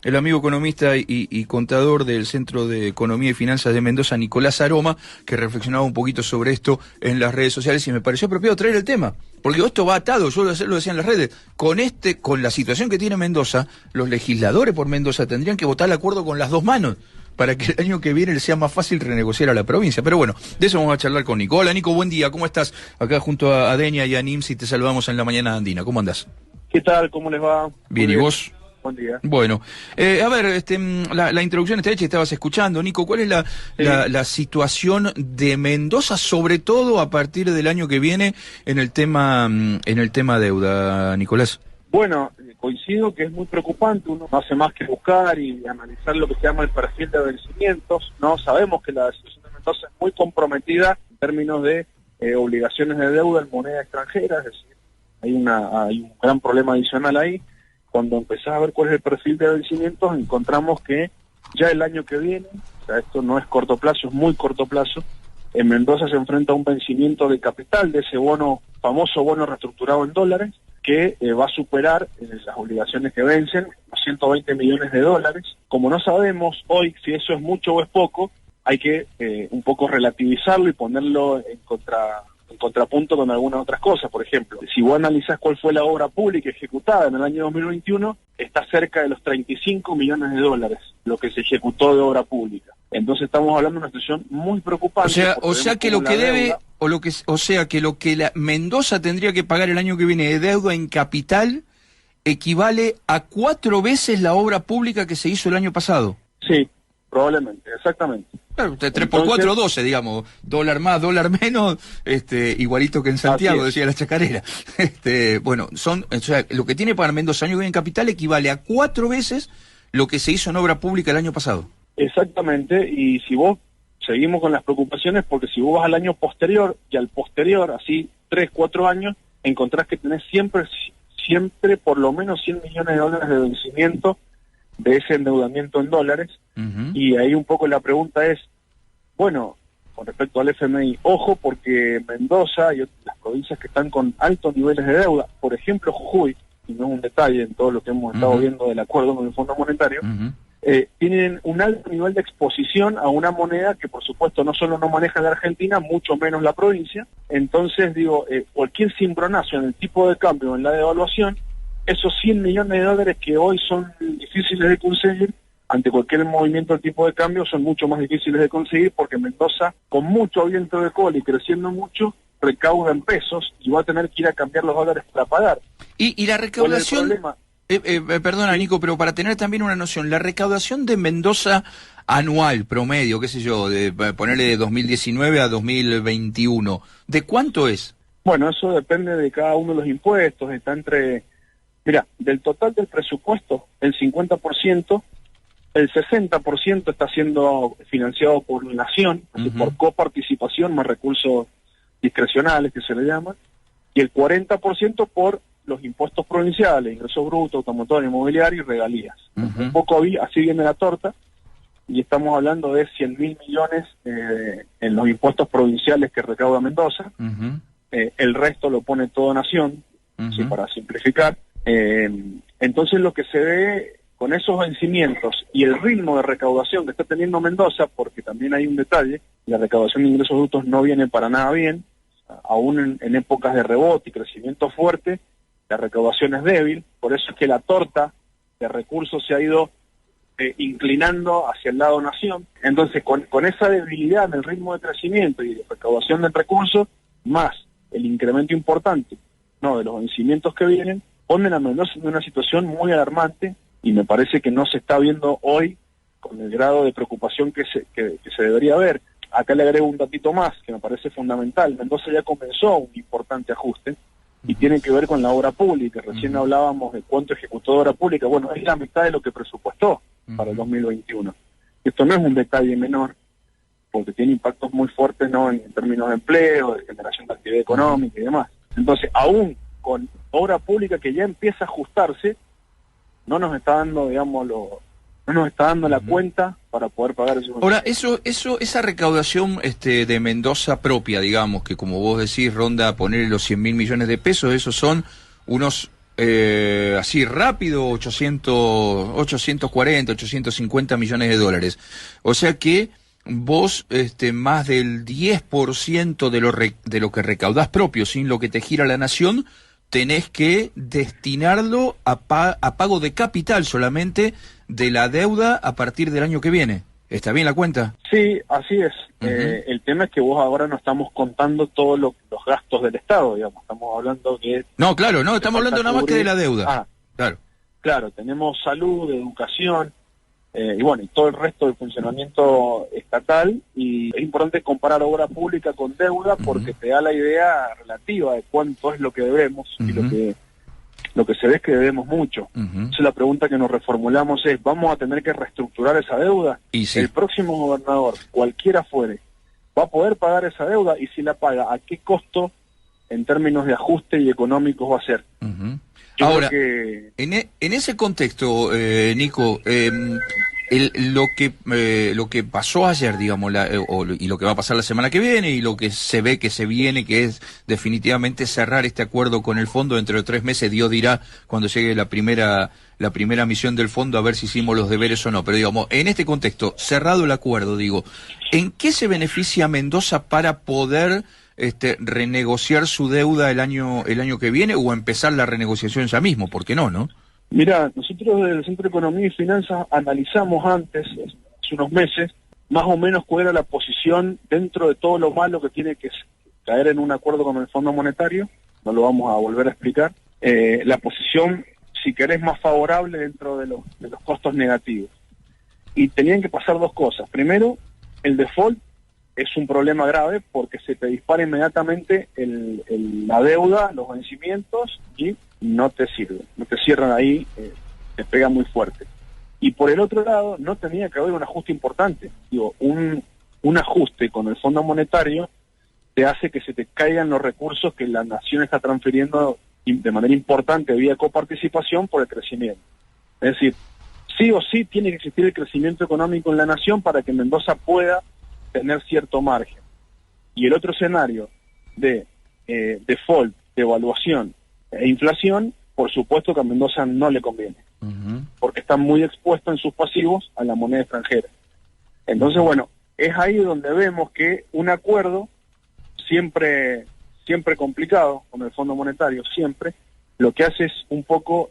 el amigo economista y contador del Centro de Economía y Finanzas de Mendoza, Nicolás Aroma, que reflexionaba un poquito sobre esto en las redes sociales y me pareció apropiado traer el tema. Porque esto va atado, yo lo decía en las redes, con la situación que tiene Mendoza, los legisladores por Mendoza tendrían que votar el acuerdo con las dos manos, para que el año que viene le sea más fácil renegociar a la provincia. Pero bueno, de eso vamos a charlar con Nico. Hola Nico, buen día, ¿cómo estás? Acá junto a Denia y a Nimsi te saludamos en la mañana andina. ¿Cómo andás? ¿Qué tal? ¿Cómo les va? Bien, ¿y vos? Buen día. Bueno, a ver, la introducción está hecha y estabas escuchando. Nico, ¿cuál es la situación de Mendoza, sobre todo a partir del año que viene, en el tema deuda, Nicolás? Bueno, coincido que es muy preocupante, uno no hace más que buscar y analizar lo que se llama el perfil de vencimientos, ¿no? Sabemos que la situación de Mendoza es muy comprometida en términos de obligaciones de deuda en moneda extranjera, es decir, hay un gran problema adicional ahí. Cuando empezás a ver cuál es el perfil de vencimientos, encontramos que ya el año que viene, o sea, esto no es corto plazo, es muy corto plazo, en Mendoza se enfrenta a un vencimiento de capital de ese famoso bono reestructurado en dólares, que va a superar las obligaciones que vencen, los 120 millones de dólares. Como no sabemos hoy si eso es mucho o es poco, hay que un poco relativizarlo y ponerlo en contrapunto con algunas otras cosas. Por ejemplo, si vos analizás cuál fue la obra pública ejecutada en el año 2021, está cerca de los 35 millones de dólares lo que se ejecutó de obra pública. Entonces estamos hablando de una situación muy preocupante. O sea que lo que debe, lo que la Mendoza tendría que pagar el año que viene de deuda en capital equivale a 4 veces la obra pública que se hizo el año pasado. Sí, probablemente, exactamente. Claro, 3 por 4, 12, digamos, dólar más, dólar menos, igualito que en Santiago, decía la chacarera. Bueno, o sea, lo que tiene para Mendoza año que viene en capital equivale a 4 veces lo que se hizo en obra pública el año pasado. Exactamente, y si vos, seguimos con las preocupaciones, porque si vos vas al año posterior y al posterior, así 3, 4 años, encontrás que tenés siempre por lo menos 100 millones de dólares de vencimiento de ese endeudamiento en dólares. Y ahí un poco la pregunta es, bueno, con respecto al FMI, ojo, porque Mendoza y las provincias que están con altos niveles de deuda, por ejemplo Jujuy, y no es un detalle en todo lo que hemos estado viendo del acuerdo con el Fondo Monetario, tienen un alto nivel de exposición a una moneda que por supuesto no solo no maneja la Argentina, mucho menos la provincia. Entonces digo, cualquier cimbronazo en el tipo de cambio o en la devaluación, esos 100 millones de dólares que hoy son difíciles de conseguir, ante cualquier movimiento del tipo de cambio son mucho más difíciles de conseguir, porque Mendoza, con mucho viento de cola y creciendo mucho, recauda en pesos y va a tener que ir a cambiar los dólares para pagar. Y la recaudación... perdona, Nico, pero para tener también una noción, la recaudación de Mendoza anual, promedio, qué sé yo, de ponerle de 2019 a 2021, ¿de cuánto es? Bueno, eso depende de cada uno de los impuestos, está entre... Mira, del total del presupuesto, el 50%, el 60% está siendo financiado por nación, así por coparticipación más recursos discrecionales que se le llaman, y el 40% por los impuestos provinciales, ingresos brutos, automotor, inmobiliario y regalías. Un poco así viene la torta, y estamos hablando de 100.000 millones en los impuestos provinciales que recauda Mendoza. El resto lo pone toda nación, así para simplificar. Entonces lo que se ve con esos vencimientos y el ritmo de recaudación que está teniendo Mendoza, porque también hay un detalle, la recaudación de ingresos brutos no viene para nada bien, aún en épocas de rebote y crecimiento fuerte, la recaudación es débil, por eso es que la torta de recursos se ha ido inclinando hacia el lado nación. Entonces con esa debilidad en el ritmo de crecimiento y de recaudación del recurso, más el incremento importante de los vencimientos que vienen, ponen a Mendoza en una situación muy alarmante, y me parece que no se está viendo hoy con el grado de preocupación que se debería ver. Acá le agrego un datito más que me parece fundamental. Mendoza ya comenzó un importante ajuste y tiene que ver con la obra pública. Recién hablábamos de cuánto ejecutó de obra pública. Bueno, es la mitad de lo que presupuestó para el 2021. Esto no es un detalle menor, porque tiene impactos muy fuertes, ¿no?, en términos de empleo, de generación de actividad económica y demás. Entonces, aún con obra pública que ya empieza a ajustarse, no nos está dando, digamos, no nos está dando la cuenta para poder pagar esos... Ahora, esa recaudación de Mendoza propia, digamos, que como vos decís, ronda a poner los 100.000 millones de pesos, esos son unos así rápido, 840, 850 millones de dólares. O sea que vos más del 10% de lo que recaudás propio, sin lo que te gira la nación, tenés que destinarlo a pago de capital solamente de la deuda a partir del año que viene. ¿Está bien la cuenta? Sí, así es. El tema es que vos ahora no estamos contando todos los gastos del Estado, digamos. Estamos hablando que... No, claro, no, estamos hablando nada más que de la deuda. Claro, tenemos salud, educación, y bueno, y todo el resto del funcionamiento estatal, y es importante comparar obra pública con deuda porque te da la idea relativa de cuánto es lo que debemos, y lo que se ve es que debemos mucho. Entonces la pregunta que nos reformulamos es, ¿vamos a tener que reestructurar esa deuda? Y sí. El próximo gobernador, cualquiera fuere, ¿va a poder pagar esa deuda? Y si la paga, ¿a qué costo en términos de ajuste y económicos va a ser? Ahora, en ese contexto, Nico, lo que pasó ayer, digamos, y lo que va a pasar la semana que viene, y lo que se ve que se viene, que es definitivamente cerrar este acuerdo con el fondo dentro de 3 meses, Dios dirá cuando llegue la primera misión del fondo a ver si hicimos los deberes o no, pero digamos, en este contexto, cerrado el acuerdo, digo, ¿en qué se beneficia Mendoza para poder renegociar su deuda el año que viene o empezar la renegociación ya mismo? ¿Por qué no, no? Mira, nosotros desde el Centro de Economía y Finanzas analizamos antes, hace unos meses, más o menos cuál era la posición dentro de todo lo malo que tiene que caer en un acuerdo con el Fondo Monetario, no lo vamos a volver a explicar, la posición, si querés, más favorable dentro de los costos negativos. Y tenían que pasar dos cosas. Primero, el default es un problema grave porque se te dispara inmediatamente la deuda, los vencimientos, y no te sirve, no te cierran ahí, te pega muy fuerte. Y por el otro lado, no tenía que haber un ajuste importante. Digo, un ajuste con el Fondo Monetario te hace que se te caigan los recursos que la nación está transfiriendo de manera importante vía coparticipación por el crecimiento. Es decir, sí o sí tiene que existir el crecimiento económico en la nación para que Mendoza pueda tener cierto margen. Y el otro escenario de default, devaluación e inflación, por supuesto que a Mendoza no le conviene, porque está muy expuesto en sus pasivos a la moneda extranjera. Entonces, bueno, es ahí donde vemos que un acuerdo, siempre complicado con el Fondo Monetario, siempre, lo que hace es un poco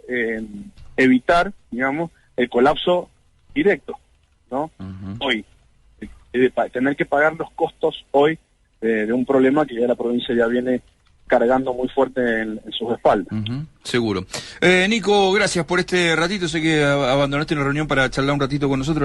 evitar, digamos, el colapso directo, ¿no? Hoy, tener que pagar los costos hoy de un problema que ya la provincia ya viene cargando muy fuerte en sus espaldas. Seguro. Nico, gracias por este ratito. Sé que abandonaste una reunión para charlar un ratito con nosotros.